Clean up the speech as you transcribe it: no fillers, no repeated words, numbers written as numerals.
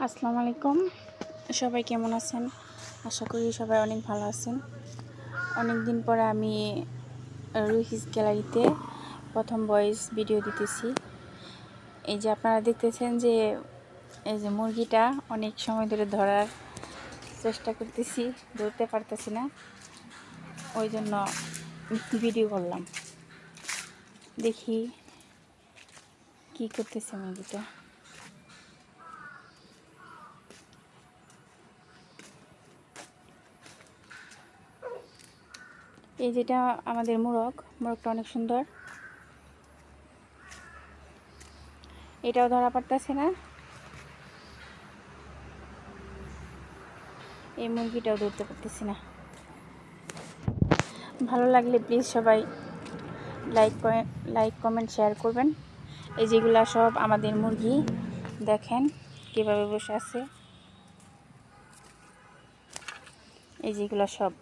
আসসালামু আলাইকুম। সবাই কেমন আছেন? আশা করি সবাই অনেক ভালো আছেন। অনেক দিন পরে আমি রুহিস গ্যালারিতে প্রথম ভয়েস ভিডিও দিতেছি। এই যে আপনারা দেখতেছেন যে এই যে মুরগিটা অনেক সময় ধরে ধরার চেষ্টা করতেছি, ধরতে পারতেছি না, ওই জন্য ভিডিও করলাম। দেখি কি করতেছে মুরগিটা। এই যেটা আমাদের মোরগটা অনেক সুন্দর। এটাও ধরা পড়তেছে না, এই মুরগিটাও ধরতে পারতেছি না। ভালো লাগলে প্লিজ সবাই লাইক কমেন্ট শেয়ার করবেন। এই যেগুলা সব আমাদের মুরগি, দেখেন কিভাবে বসে আছে। এই যেগুলা সব